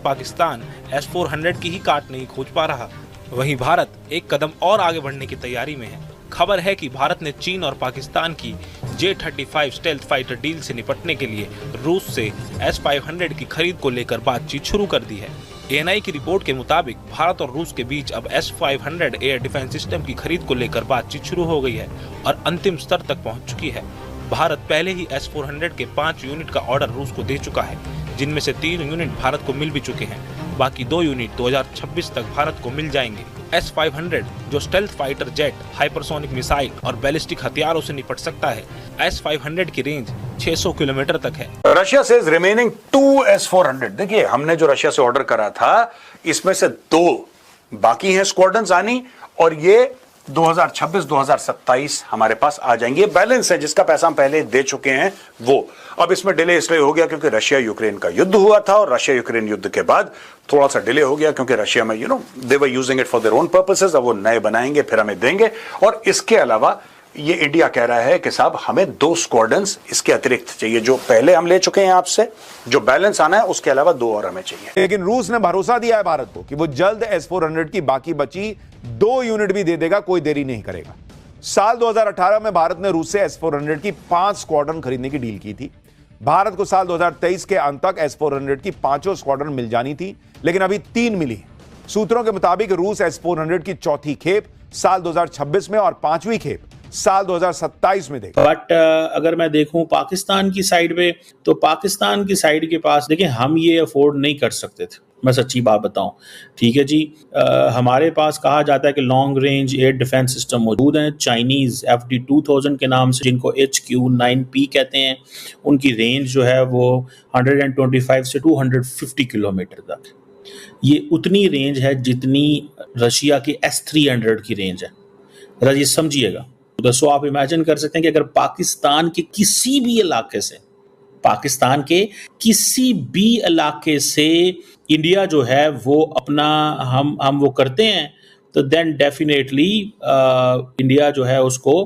Pakistan S-400 की ही काट नहीं खोज पा रहा। वहीं भारत एक कदम और आगे बढ़ने की तैयारी में है। खबर है कि भारत ने चीन और पाकिस्तान की J-35 स्टेल्थ फाइटर डील से निपटने के लिए रूस से S-500 की खरीद को लेकर बातचीत शुरू कर दी है। ANI की रिपोर्ट के मुताबिक भारत और रूस के बीच अब S-500 एयर डिफेंस सिस्टम की खरीद को लेकर बातचीत शुरू हो गई है और अंतिम स्तर तक पहुंच चुकी है। भारत पहले ही S-400 के 5 यूनिट का ऑर्डर रूस को दे चुका है, जिनमें से 3 यूनिट भारत को मिल भी चुके हैं। बाकी 2 यूनिट 2026 तक भारत को मिल जाएंगे। S-500 जो stealth fighter jet, hypersonic missile और बैलिस्टिक हथियारों से निपट सकता है। S-500 की रेंज 600 किलोमीटर तक है। रशिया से रिमेनिंग 2 S-400। देखिए, हमने जो रशिया से ऑर्डर करा था इसमें से 2 बाकी हैं स्क्वाड्रन्स आनी, और ये 2026-2027 हमारे पास आ जाएंगे। बैलेंस है जिसका पैसा हम पहले दे चुके हैं वो। अब इसमें डिले इसलिए हो गया क्योंकि रशिया यूक्रेन का युद्ध हुआ था, और रशिया यूक्रेन युद्ध के बाद थोड़ा सा डिले हो गया क्योंकि रशिया में they were using it for their own purposes. अब वो नए बनाएंगे फिर हमें देंगे। और इसके अलावा ये इंडिया कह रहा है कि साहब हमें 2 स्क्वाड्रन्स इसके अतिरिक्त चाहिए, जो पहले हम ले चुके हैं आपसे। जो बैलेंस आना है उसके अलावा 2 और हमें चाहिए। लेकिन रूस ने भरोसा दिया है भारत को कि वो जल्द S-400 की बाकी बची 2 यूनिट भी दे देगा, कोई देरी नहीं करेगा। साल 2018 में भारत ने रूस से S-400 की 5 स्क्वाड्रन खरीदने की डील की थी। भारत को साल 2023 के अंत तक S-400 की 5 स्क्वाड्रन मिल जानी थी, लेकिन अभी 3 मिली। सूत्रों के मुताबिक रूस S-400 की चौथी खेप साल 2026 में और 5वीं खेप साल 2027 में देगा। बट अगर मैं देखूं पाकिस्तान की साइड पे, तो पाकिस्तान की साइड के पास देखिए हम ये अफोर्ड नहीं कर सकते थे, मैं सच्ची बात बताऊं। ठीक है जी, हमारे पास कहा जाता है कि long range air defence system मौजूद हैं। चाइनीज FD-2000 के नाम से, जिनको HQ-9P कहते हैं, उनकी रेंज जो है वो 125 से 250 किलोमीटर तक। ये उतनी रेंज है जितनी रशिया की S-300 की रेंज है। जरा ये समझिएगा। दोस्तों, आप इमेजिन कर सकते हैं कि अगर पाकिस्तान के किसी भी इलाके से इंडिया जो है वो अपना हम वो करते हैं, तो देन डेफिनेटली इंडिया जो है उसको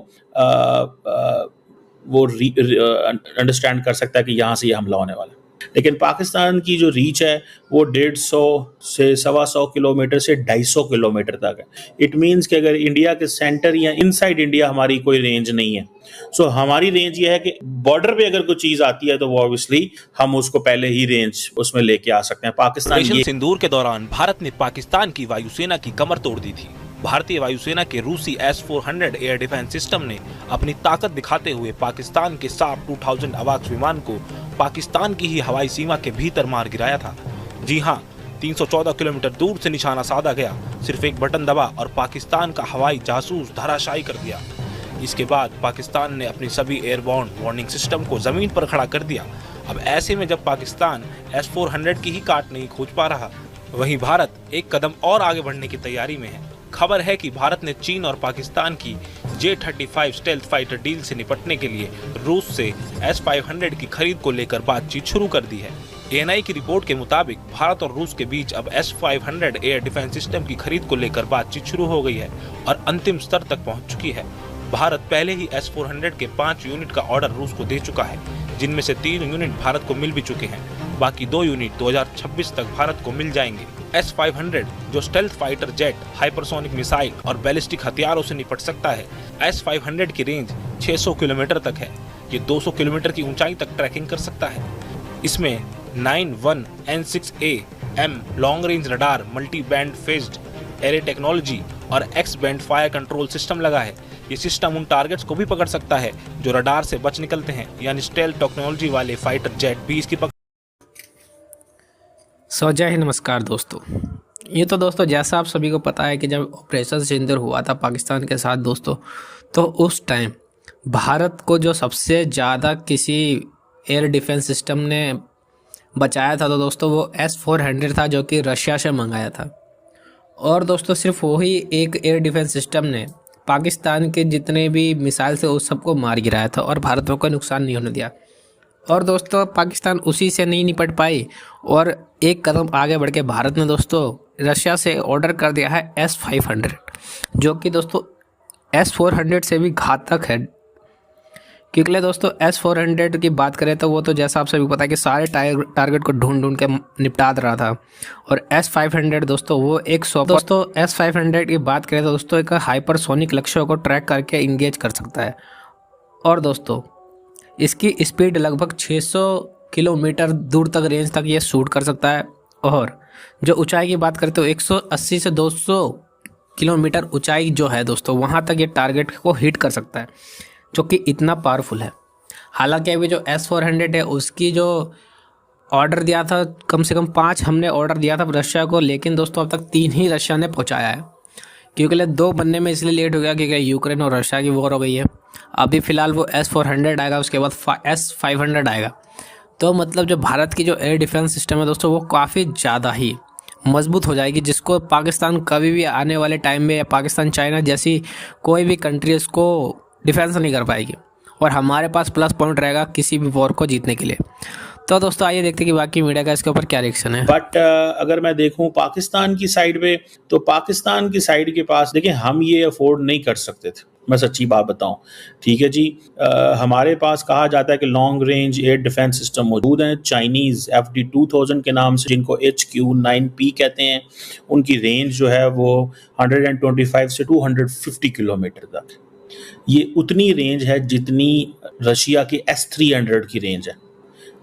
वो अंडरस्टैंड कर सकता है कि यहाँ से ये हमला होने वाला है। लेकिन पाकिस्तान की जो रीच है वो 150 से 125 किलोमीटर से 250 किलोमीटर तक है। इट मीन्स कि अगर इंडिया के सेंटर या इनसाइड इंडिया हमारी कोई रेंज नहीं है। सो हमारी रेंज ये है कि बॉर्डर पे अगर कोई चीज आती है तो वो ऑब्वियसली हम उसको पहले ही रेंज उसमें लेके आ सकते हैं। पाकिस्तान सिंदूर के दौरान भारत ने पाकिस्तान की वायुसेना की कमर तोड़ दी थी। भारतीय वायुसेना के रूसी S-400 एयर डिफेंस सिस्टम ने अपनी ताकत दिखाते हुए पाकिस्तान के SAR 2000 अवाक्स विमान को पाकिस्तान की ही हवाई सीमा के भीतर मार गिराया था। जी हां, 314 किलोमीटर दूर से निशाना साधा गया। सिर्फ एक बटन दबा और पाकिस्तान का हवाई जासूस धराशायी कर दिया। इसके बाद पाकिस्तान ने अपनी सभी एयरबॉर्न वार्निंग सिस्टम को जमीन पर खड़ा कर दिया। अब ऐसे में जब पाकिस्तान S-400 की ही काट नहीं खोज पा रहा, वहीं भारत एक कदम और आगे बढ़ने की तैयारी में है। खबर है कि भारत ने चीन और पाकिस्तान की J-35 स्टेल्थ फाइटर डील से निपटने के लिए रूस से S-500 की खरीद को लेकर बातचीत शुरू कर दी है। ANI की रिपोर्ट के मुताबिक भारत और रूस के बीच अब S-500 एयर डिफेंस सिस्टम की खरीद को लेकर बातचीत शुरू हो गई है और अंतिम स्तर तक पहुंच चुकी है। भारत पहले ही S-400 के 5 यूनिट का ऑर्डर रूस को दे चुका है, जिनमें से 3 यूनिट भारत को मिल भी चुके हैं। बाकी 2 यूनिट 2026 तक भारत को मिल जाएंगे। S-500 जो stealth fighter jet, hypersonic missile और बैलिस्टिक हथियारों से निपट सकता है। S-500 की रेंज 600 किलोमीटर तक है। ये 200 किलोमीटर की ऊंचाई तक ट्रैकिंग कर सकता है। इसमें 91N6A-M long range radar, multi band phased array technology और X band fire control system लगा है। ये सिस्टम उन टारगेट्स को भी पकड़ सकता है जो रडार से बच निकलते हैं, यानी स्टेल्थ टेक्नोलॉजी वाले फाइटर जेट भी इसकी जय हिंद, नमस्कार दोस्तों। ये तो दोस्तों जैसा आप सभी को पता है कि जब ऑपरेशन सिंदूर हुआ था पाकिस्तान के साथ दोस्तों, तो उस टाइम भारत को जो सबसे ज़्यादा किसी एयर डिफेंस सिस्टम ने बचाया था तो दोस्तों वो S-400 था, जो कि रशिया से मंगाया था। और दोस्तों सिर्फ वही एक एयर डिफेंस सिस्टम ने पाकिस्तान के जितने भी मिसाइल से उस सबको मार गिराया था और भारत को कोई नुकसान नहीं होने दिया। और दोस्तों पाकिस्तान उसी से नहीं निपट पाई और एक कदम आगे बढ़ के भारत ने दोस्तों रशिया से ऑर्डर कर दिया है S-500, जो कि दोस्तों S-400 से भी घातक है, क्योंकि दोस्तों S-400 की बात करें तो वो तो जैसा आप सभी को पता है कि सारे टारगेट को ढूंढ के निपटा रहा था। और S-500 दोस्तों वो दोस्तों S-500 की बात करें तो दोस्तों एक हाइपरसोनिक लक्ष्यों को ट्रैक करके इंगेज कर सकता है। और दोस्तों इसकी स्पीड लगभग 600 किलोमीटर दूर तक रेंज तक ये शूट कर सकता है। और जो ऊंचाई की बात करें तो 180 से 200 किलोमीटर ऊंचाई जो है दोस्तों वहाँ तक ये टारगेट को हिट कर सकता है, जो कि इतना पावरफुल है। हालांकि अभी जो S-400 है उसकी जो ऑर्डर दिया था कम से कम 5 हमने ऑर्डर दिया था रशिया को, लेकिन दोस्तों अब तक 3 ही रशिया ने पहुंचाया है। क्योंकि 2 बनने में इसलिए लेट हो गया क्योंकि यूक्रेन और रशिया की वॉर हो गई है। अभी फ़िलहाल वो S-400 आएगा, उसके बाद S-500 आएगा। तो मतलब जो भारत की जो एयर डिफेंस सिस्टम है दोस्तों वो काफ़ी ज़्यादा ही मजबूत हो जाएगी, जिसको पाकिस्तान कभी भी आने वाले टाइम में, या पाकिस्तान चाइना जैसी कोई भी कंट्री उसको डिफेंस नहीं कर पाएगी। और हमारे पास प्लस पॉइंट रहेगा किसी भी वॉर को जीतने के लिए। तो दोस्तों आइए देखते हैं कि बाकी मीडिया का इसके ऊपर क्या रिएक्शन है। बट अगर मैं देखूं पाकिस्तान की साइड पे, तो पाकिस्तान की साइड के पास देखिए हम ये अफोर्ड नहीं कर सकते थे, मैं सच्ची बात बताऊं, ठीक है जी। हमारे पास कहा जाता है कि long range air defence system मौजूद हैं, चाइनीज़ FD-2000 के नाम से, जिनको HQ-9P कहते हैं। उनकी रेंज जो है वो 125 से 250 किलोमीटर तक, ये उतनी रेंज है जितनी रशिया के S-300 की रेंज है।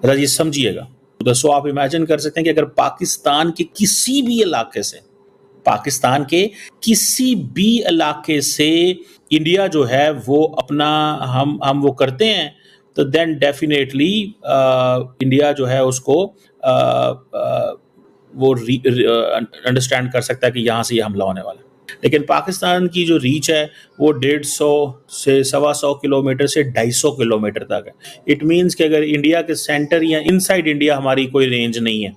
जरा ये समझिएगा। दोस्तों आप इमेजिन कर सकते हैं कि अगर पाकिस्तान के किसी भी इलाके से इंडिया जो है वो अपना हम वो करते हैं, तो देन डेफिनेटली इंडिया जो है उसको वो अंडरस्टैंड कर सकता है कि यहाँ से ये हमला होने वाला है। लेकिन पाकिस्तान की जो रीच है वो 150 से 125 किलोमीटर से 250 किलोमीटर तक है। इट मीन्स कि अगर इंडिया के सेंटर या इनसाइड इंडिया हमारी कोई रेंज नहीं है।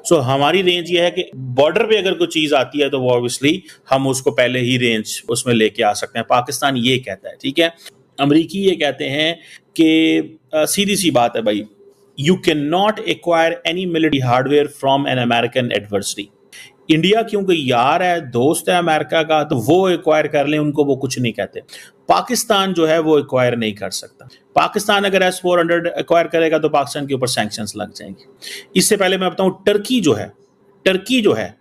सो हमारी रेंज ये है कि बॉर्डर पे अगर कोई चीज़ आती है तो वो ऑब्वियसली हम उसको पहले ही रेंज उसमें लेके आ सकते हैं। पाकिस्तान ये कहता है, ठीक है। अमरीकी ये कहते हैं कि सीधी सी बात है भाई, you can not acquire any military hardware from an American adversary. India क्योंकि यार है, दोस्त है अमेरिका का, तो वो एक्वायर कर लें, उनको वो कुछ नहीं कहते। पाकिस्तान जो है वो एक्वायर नहीं कर सकता। पाकिस्तान अगर S-400 एक्वायर करेगा तो पाकिस्तान के ऊपर सैंक्शंस लग जाएंगे। इससे पहले मैं बताऊं, टर्की जो है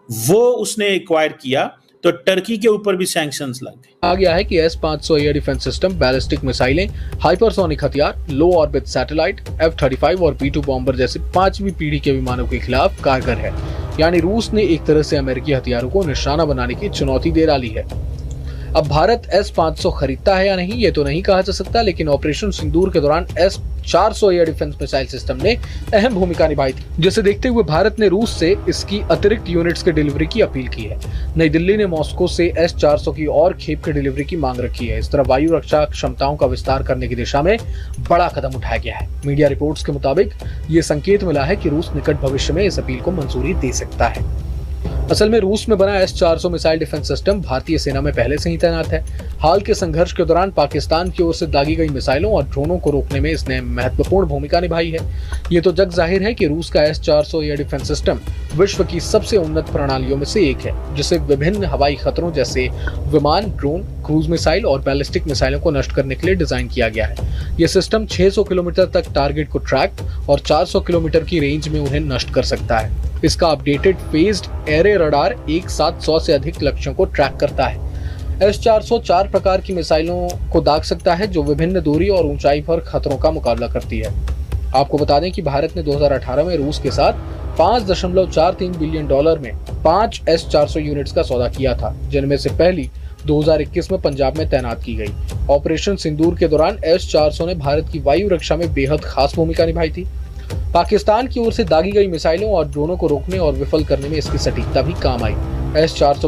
वो उसने एक्वायर किया तो टर्की के ऊपर भी सैंक्शंस लग गए। आ गया है कि S-500 air defence system, ballistic मिसाइलें, हाइपरसोनिक हथियार, लो ऑर्बिट सैटेलाइट, F-35 और P-2 बॉम्बर जैसे 5वीं पीढ़ी के विमानों के खिलाफ कारगर है। यानी रूस ने एक तरह से अमेरिकी हथियारों को निशाना बनाने की चुनौती दे डाली है। अब भारत S-500 खरीदता है या नहीं ये तो नहीं कहा जा सकता, लेकिन ऑपरेशन सिंदूर के दौरान S-400 air defence missile system ने अहम भूमिका निभाई थी, जिसे देखते हुए भारत ने रूस से इसकी अतिरिक्त यूनिट्स की डिलीवरी की अपील की है। नई दिल्ली ने मॉस्को से S-400 की और खेप की डिलीवरी की मांग रखी है। इस तरह वायु रक्षा क्षमताओं का विस्तार करने की दिशा में बड़ा कदम उठाया गया है। मीडिया रिपोर्ट्स के मुताबिक ये संकेत मिला है कि रूस निकट भविष्य में इस अपील को मंजूरी दे सकता है। असल में रूस में बना S-400 मिसाइल डिफेंस सिस्टम भारतीय सेना में पहले से ही तैनात है। हाल के संघर्ष के दौरान पाकिस्तान की ओर से दागी गई मिसाइलों और ड्रोनों को रोकने में इसने महत्वपूर्ण भूमिका निभाई है। ये तो जग जाहिर है कि रूस का S-400 एयर डिफेंस सिस्टम विश्व की सबसे उन्नत प्रणालियों में से एक है, जिसे विभिन्न हवाई खतरों जैसे विमान, ड्रोन, क्रूज मिसाइल और बैलिस्टिक मिसाइलों को नष्ट करने के लिए डिजाइन किया गया है। यह सिस्टम 600 किलोमीटर तक टारगेट को ट्रैक और 400 किलोमीटर की रेंज में उन्हें नष्ट कर सकता है। इसका अपडेटेड फेज्ड एरे रडार एक साथ 100 से अधिक लक्ष्यों को ट्रैक करता है। S-400 4 प्रकार की मिसाइलों को दाग सकता है, जो विभिन्न दूरी और ऊंचाई पर खतरों का मुकाबला करती है। आपको बता दें कि भारत ने 2018 में रूस के साथ $5.43 बिलियन में 5 S-400 यूनिट्स का सौदा किया था, जिनमें से पहली 2021 में पंजाब में तैनात की गई। ऑपरेशन सिंदूर के दौरान S-400 ने भारत की वायु रक्षा में बेहद खास भूमिका निभाई थी। पाकिस्तान की ओर से दागी गई मिसाइलों और ड्रोनों को रोकने और विफल करने में इसकी सटीकता भी काम आई। S-400